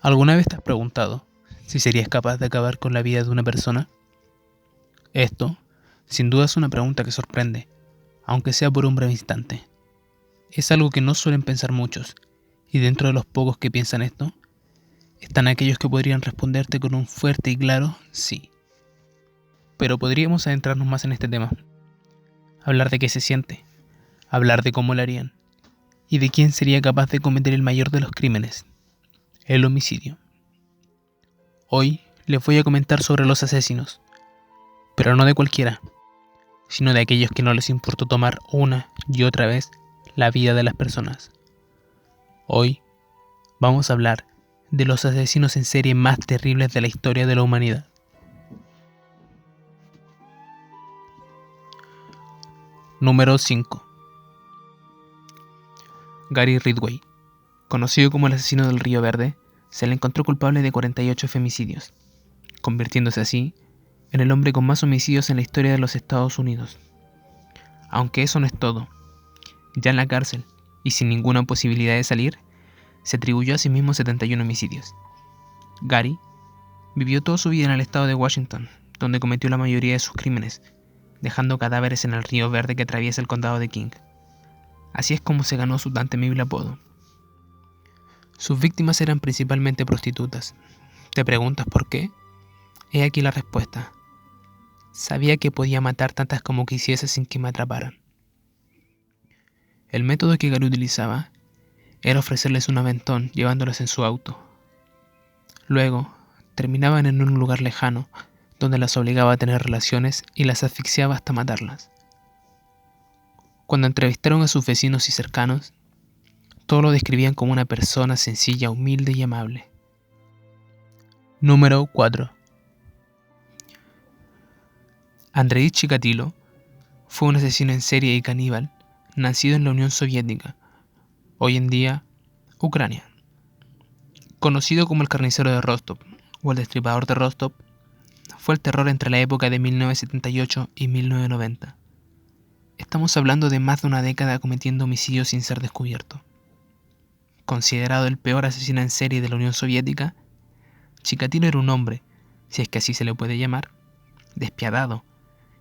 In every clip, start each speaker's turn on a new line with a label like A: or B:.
A: ¿Alguna vez te has preguntado si serías capaz de acabar con la vida de una persona? Esto, sin duda, es una pregunta que sorprende, aunque sea por un breve instante. Es algo que no suelen pensar muchos, y dentro de los pocos que piensan esto, están aquellos que podrían responderte con un fuerte y claro sí. Pero podríamos adentrarnos más en este tema, hablar de qué se siente, hablar de cómo lo harían, y de quién sería capaz de cometer el mayor de los crímenes, el homicidio. Hoy les voy a comentar sobre los asesinos, pero no de cualquiera, sino de aquellos que no les importó tomar una y otra vez la vida de las personas. Hoy vamos a hablar de los asesinos en serie más terribles de la historia de la humanidad. Número 5. Gary Ridgway, conocido como el asesino del Río Verde, se le encontró culpable de 48 femicidios, convirtiéndose así en el hombre con más homicidios en la historia de los Estados Unidos. Aunque eso no es todo, ya en la cárcel y sin ninguna posibilidad de salir, se atribuyó a sí mismo 71 homicidios. Gary vivió toda su vida en el estado de Washington, donde cometió la mayoría de sus crímenes, dejando cadáveres en el Río Verde que atraviesa el condado de King. Así es como se ganó su tan temible apodo. Sus víctimas eran principalmente prostitutas. ¿Te preguntas por qué? He aquí la respuesta. Sabía que podía matar tantas como quisiese sin que me atraparan. El método que Gary utilizaba era ofrecerles un aventón llevándolas en su auto. Luego, terminaban en un lugar lejano, donde las obligaba a tener relaciones y las asfixiaba hasta matarlas. Cuando entrevistaron a sus vecinos y cercanos, todos lo describían como una persona sencilla, humilde y amable. Número 4. Andrei Chikatilo fue un asesino en serie y caníbal nacido en la Unión Soviética, hoy en día Ucrania. Conocido como el carnicero de Rostov o el destripador de Rostov, fue el terror entre la época de 1978 y 1990. Estamos hablando de más de una década cometiendo homicidios sin ser descubierto. Considerado el peor asesino en serie de la Unión Soviética, Chikatilo era un hombre, si es que así se le puede llamar, despiadado,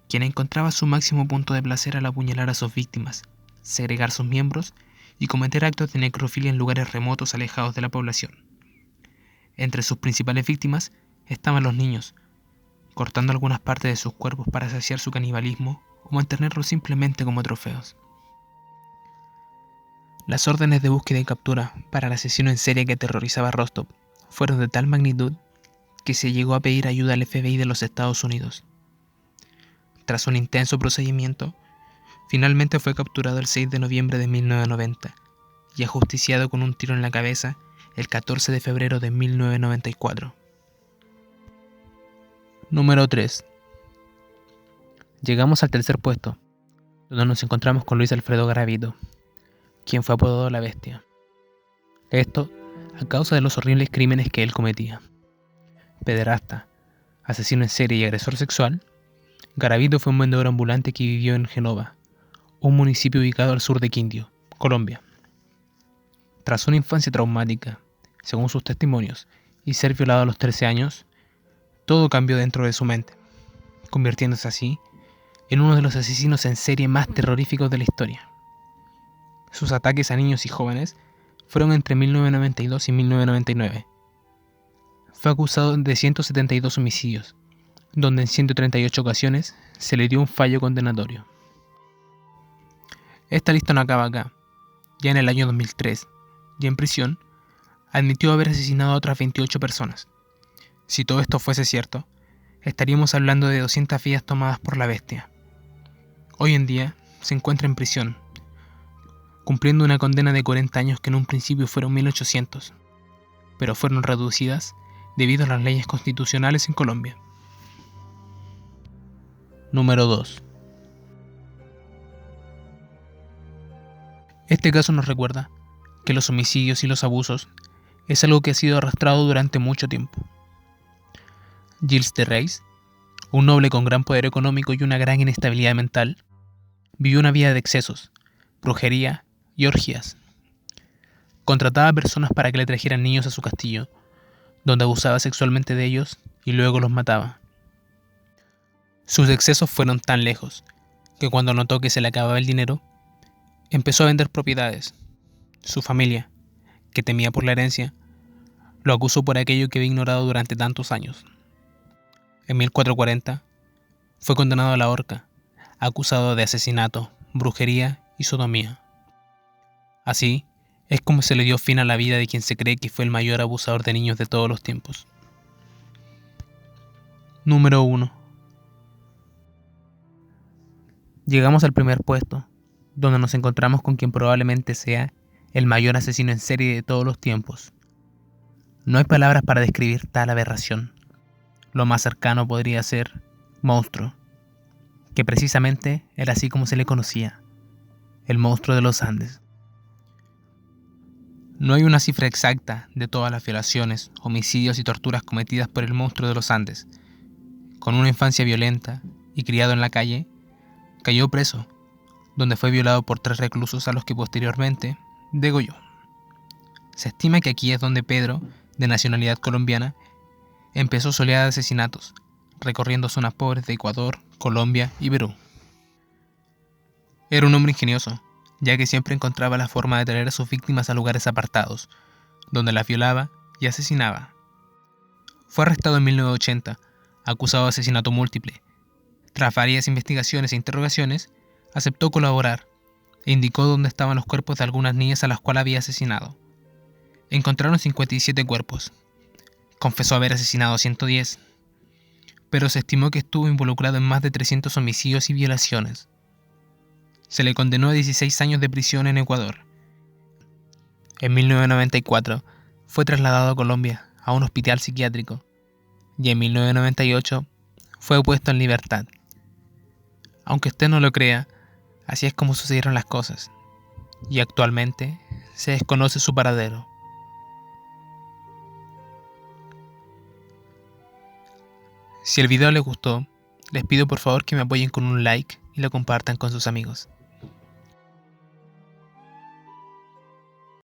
A: quien encontraba su máximo punto de placer al apuñalar a sus víctimas, segregar sus miembros y cometer actos de necrofilia en lugares remotos alejados de la población. Entre sus principales víctimas estaban los niños, cortando algunas partes de sus cuerpos para saciar su canibalismo o mantenerlos simplemente como trofeos. Las órdenes de búsqueda y captura para el asesino en serie que aterrorizaba a Rostov fueron de tal magnitud que se llegó a pedir ayuda al FBI de los Estados Unidos. Tras un intenso procedimiento, finalmente fue capturado el 6 de noviembre de 1990 y ajusticiado con un tiro en la cabeza el 14 de febrero de 1994. Número 3. Llegamos al tercer puesto, donde nos encontramos con Luis Alfredo Garavito, quien fue apodado La Bestia. Esto a causa de los horribles crímenes que él cometía. Pederasta, asesino en serie y agresor sexual, Garavito fue un vendedor ambulante que vivió en Genova, un municipio ubicado al sur de Quindío, Colombia. Tras una infancia traumática, según sus testimonios, y ser violado a los 13 años, todo cambió dentro de su mente, convirtiéndose así en uno de los asesinos en serie más terroríficos de la historia. Sus ataques a niños y jóvenes fueron entre 1992 y 1999. Fue acusado de 172 homicidios, donde en 138 ocasiones se le dio un fallo condenatorio. Esta lista no acaba acá. Ya en el año 2003, y en prisión, admitió haber asesinado a otras 28 personas. Si todo esto fuese cierto, estaríamos hablando de 200 vidas tomadas por la bestia. Hoy en día se encuentra en prisión, cumpliendo una condena de 40 años que en un principio fueron 1800, pero fueron reducidas debido a las leyes constitucionales en Colombia. Número 2. Este caso nos recuerda que los homicidios y los abusos es algo que ha sido arrastrado durante mucho tiempo. Gilles de Rais, un noble con gran poder económico y una gran inestabilidad mental, vivió una vida de excesos, brujería y orgías. Contrataba a personas para que le trajeran niños a su castillo, donde abusaba sexualmente de ellos y luego los mataba. Sus excesos fueron tan lejos que cuando notó que se le acababa el dinero, empezó a vender propiedades. Su familia, que temía por la herencia, lo acusó por aquello que había ignorado durante tantos años. En 1440, fue condenado a la horca, acusado de asesinato, brujería y sodomía. Así es como se le dio fin a la vida de quien se cree que fue el mayor abusador de niños de todos los tiempos. Número 1. Llegamos al primer puesto, donde nos encontramos con quien probablemente sea el mayor asesino en serie de todos los tiempos. No hay palabras para describir tal aberración. Lo más cercano podría ser monstruo, que precisamente era así como se le conocía, el monstruo de los Andes. No hay una cifra exacta de todas las violaciones, homicidios y torturas cometidas por el monstruo de los Andes. Con una infancia violenta y criado en la calle, cayó preso, donde fue violado por 3 reclusos a los que posteriormente degolló. Se estima que aquí es donde Pedro, de nacionalidad colombiana, empezó su oleada de asesinatos, recorriendo zonas pobres de Ecuador, Colombia y Perú. Era un hombre ingenioso, ya que siempre encontraba la forma de traer a sus víctimas a lugares apartados, donde las violaba y asesinaba. Fue arrestado en 1980, acusado de asesinato múltiple. Tras varias investigaciones e interrogaciones, aceptó colaborar e indicó dónde estaban los cuerpos de algunas niñas a las cuales había asesinado. Encontraron 57 cuerpos. Confesó haber asesinado 110, pero se estimó que estuvo involucrado en más de 300 homicidios y violaciones. Se le condenó a 16 años de prisión en Ecuador. En 1994 fue trasladado a Colombia, a un hospital psiquiátrico, y en 1998 fue puesto en libertad. Aunque usted no lo crea, así es como sucedieron las cosas, y actualmente se desconoce su paradero. Si el video les gustó, les pido por favor que me apoyen con un like y lo compartan con sus amigos.